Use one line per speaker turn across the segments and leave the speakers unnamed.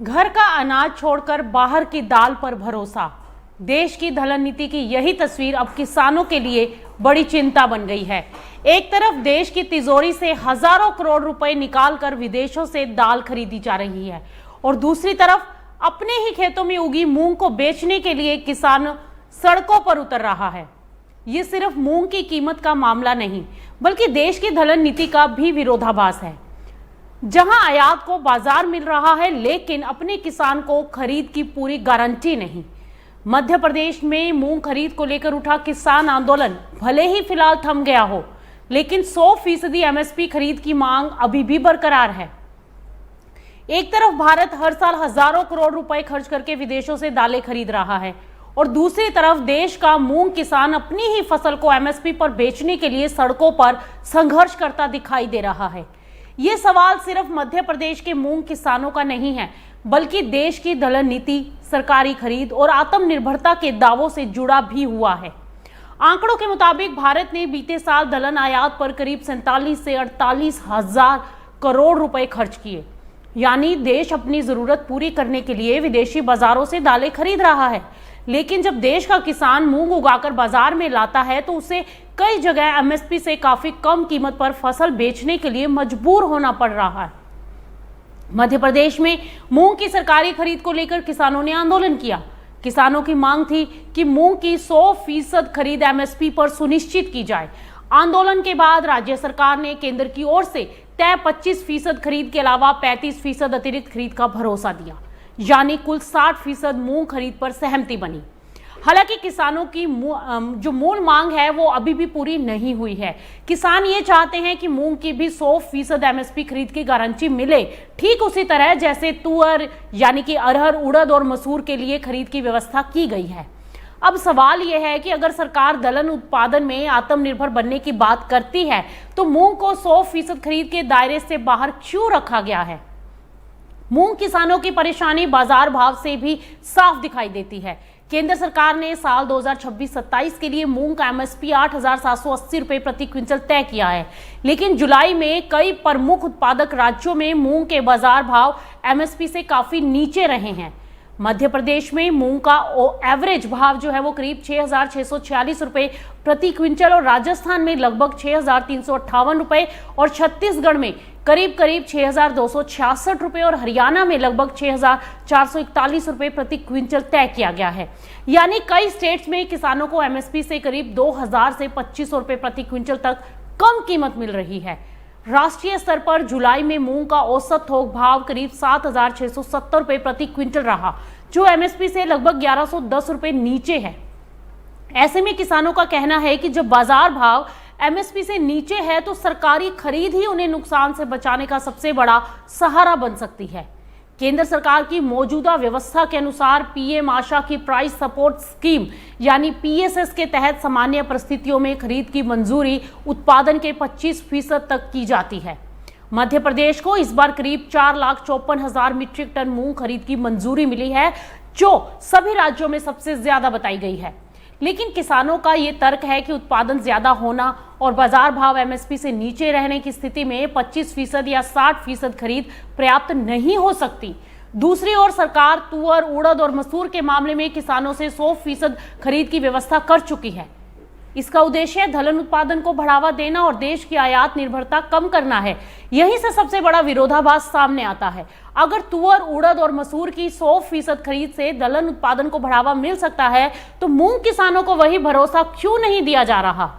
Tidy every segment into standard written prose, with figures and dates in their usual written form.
घर का अनाज छोड़कर बाहर की दाल पर भरोसा। देश की दलहन नीति की यही तस्वीर अब किसानों के लिए बड़ी चिंता बन गई है। एक तरफ देश की तिजोरी से हजारों करोड़ रुपए निकालकर विदेशों से दाल खरीदी जा रही है और दूसरी तरफ अपने ही खेतों में उगी मूंग को बेचने के लिए किसान सड़कों पर उतर रहा है। ये सिर्फ मूंग की कीमत का मामला नहीं, बल्कि देश की दलहन नीति का भी विरोधाभास है। जहां आयात को बाजार मिल रहा है, लेकिन अपने किसान को खरीद की पूरी गारंटी नहीं। मध्य प्रदेश में मूंग खरीद को लेकर उठा किसान आंदोलन भले ही फिलहाल थम गया हो, लेकिन 100% एमएसपी खरीद की मांग अभी भी बरकरार है। एक तरफ भारत हर साल हजारों करोड़ रुपए खर्च करके विदेशों से दालें खरीद रहा है और दूसरी तरफ देश का मूंग किसान अपनी ही फसल को एमएसपी पर बेचने के लिए सड़कों पर संघर्ष करता दिखाई दे रहा है। ये सवाल सिर्फ मध्य प्रदेश के मूंग किसानों का नहीं है, बल्कि देश की दलहन नीति, सरकारी खरीद और आत्मनिर्भरता के दावों से जुड़ा भी हुआ है। आंकड़ों के मुताबिक भारत ने बीते साल दलहन आयात पर करीब 47 से 48 हजार करोड़ रुपए खर्च किए। यानी देश अपनी जरूरत पूरी करने के लिए विदेशी बाजारों से दालें खरीद रहा है, लेकिन जब देश का किसान मूंग उगाकर बाजार में लाता है तो उसे कई जगह एमएसपी से काफी कम कीमत पर फसल बेचने के लिए मजबूर होना पड़ रहा है। मध्य प्रदेश में मूंग की सरकारी खरीद को लेकर किसानों ने आंदोलन किया। किसानों की मांग थी कि मूंग की 100% खरीद एमएसपी पर सुनिश्चित की जाए। आंदोलन के बाद राज्य सरकार ने केंद्र की ओर से तय 25% खरीद के अलावा 35% अतिरिक्त खरीद का भरोसा दिया, यानी कुल 60% मूंग खरीद पर सहमति बनी। हालांकि किसानों की जो मूल मांग है वो अभी भी पूरी नहीं हुई है। किसान ये चाहते हैं कि मूंग की भी 100% एमएसपी खरीद की गारंटी मिले, ठीक उसी तरह जैसे तुअर यानी कि अरहर, उड़द और मसूर के लिए खरीद की व्यवस्था की गई है। अब सवाल यह है कि अगर सरकार दलहन उत्पादन में आत्मनिर्भर बनने की बात करती है तो मूंग को 100% खरीद के दायरे से बाहर क्यों रखा गया है? मूंग किसानों की परेशानी बाजार भाव से भी साफ दिखाई देती है। केंद्र सरकार ने साल 2026-27 के लिए मूंग का एमएसपी 8,780 रुपए प्रति क्विंटल तय किया है, लेकिन जुलाई में कई प्रमुख उत्पादक राज्यों में मूंग के बाजार भाव एमएसपी से काफी नीचे रहे हैं। मध्य प्रदेश में मूंग का एवरेज भाव जो है वो करीब 6,646 रुपए प्रति क्विंटल और राजस्थान में लगभग 6,358 रुपए और छत्तीसगढ़ में करीब 6,266 रुपए और हरियाणा में लगभग 6,441 रुपए प्रति क्विंटल तय किया गया है। यानी कई स्टेट्स में किसानों को एमएसपी से करीब 2,000 से 2,500 रुपए प्रति क्विंटल तक कम कीमत मिल रही है। राष्ट्रीय स्तर पर जुलाई में मूंग का औसत थोक भाव करीब 7,670 रुपए प्रति क्विंटल रहा, जो एमएसपी से लगभग 1,110 रुपए नीचे है। ऐसे में किसानों का कहना है कि जब बाजार भाव एमएसपी से नीचे है तो सरकारी खरीद ही उन्हें नुकसान से बचाने का सबसे बड़ा सहारा बन सकती है। केंद्र सरकार की मौजूदा व्यवस्था के अनुसार पीएम आशा की प्राइस सपोर्ट स्कीम यानी पीएसएस के तहत सामान्य परिस्थितियों में खरीद की मंजूरी उत्पादन के 25% तक की जाती है। मध्य प्रदेश को इस बार करीब 4,54,000 मीट्रिक टन मूंग खरीद की मंजूरी मिली है, जो सभी राज्यों में सबसे ज्यादा बताई गई है। लेकिन किसानों का ये तर्क है कि उत्पादन ज्यादा होना और बाजार भाव एमएसपी से नीचे रहने की स्थिति में 25% या 60% खरीद पर्याप्त नहीं हो सकती। दूसरी ओर सरकार तुअर, उड़द और मसूर के मामले में किसानों से 100% खरीद की व्यवस्था कर चुकी है। इसका उद्देश्य दलहन उत्पादन को बढ़ावा देना और देश की आयात निर्भरता कम करना है। यहीं से सबसे बड़ा विरोधाभास सामने आता है। अगर तुअर, उड़द और मसूर की 100% खरीद से दलहन उत्पादन को बढ़ावा मिल सकता है तो मूंग किसानों को वही भरोसा क्यों नहीं दिया जा रहा?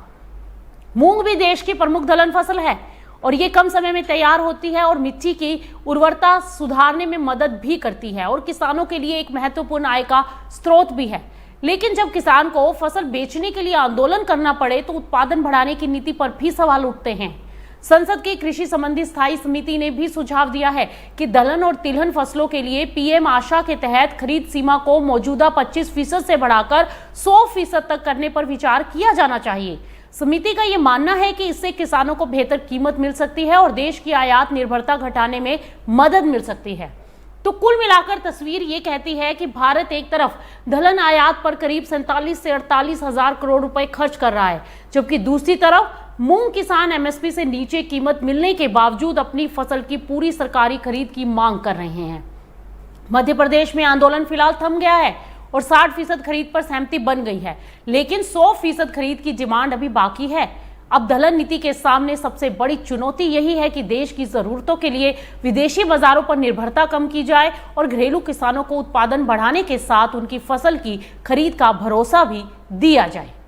मूंग भी देश की प्रमुख दलहन फसल है और ये कम समय में तैयार होती है और मिट्टी की उर्वरता सुधारने में मदद भी करती है और किसानों के लिए एक महत्वपूर्ण आय का स्रोत भी है। लेकिन जब किसान को फसल बेचने के लिए आंदोलन करना पड़े तो उत्पादन बढ़ाने की नीति पर भी सवाल उठते हैं। संसद की कृषि संबंधी स्थायी समिति ने भी सुझाव दिया है कि दलहन और तिलहन फसलों के लिए पीएम आशा के तहत खरीद सीमा को मौजूदा 25% से बढ़ाकर 100% तक करने पर विचार किया जाना चाहिए। समिति का यह मानना है कि इससे किसानों को बेहतर कीमत मिल सकती है और देश की आयात निर्भरता घटाने में मदद मिल सकती है। तो कुल मिलाकर तस्वीर ये कहती है कि भारत एक तरफ दलहन आयात पर करीब 47 से 48 हजार करोड़ रुपए खर्च कर रहा है, जबकि दूसरी तरफ मूंग किसान एमएसपी से नीचे कीमत मिलने के बावजूद अपनी फसल की पूरी सरकारी खरीद की मांग कर रहे हैं। मध्य प्रदेश में आंदोलन फिलहाल थम गया है और 60% खरीद पर सहमति बन गई है, लेकिन 100% खरीद की डिमांड अभी बाकी है। अब दलहन नीति के सामने सबसे बड़ी चुनौती यही है कि देश की जरूरतों के लिए विदेशी बाजारों पर निर्भरता कम की जाए और घरेलू किसानों को उत्पादन बढ़ाने के साथ उनकी फसल की खरीद का भरोसा भी दिया जाए।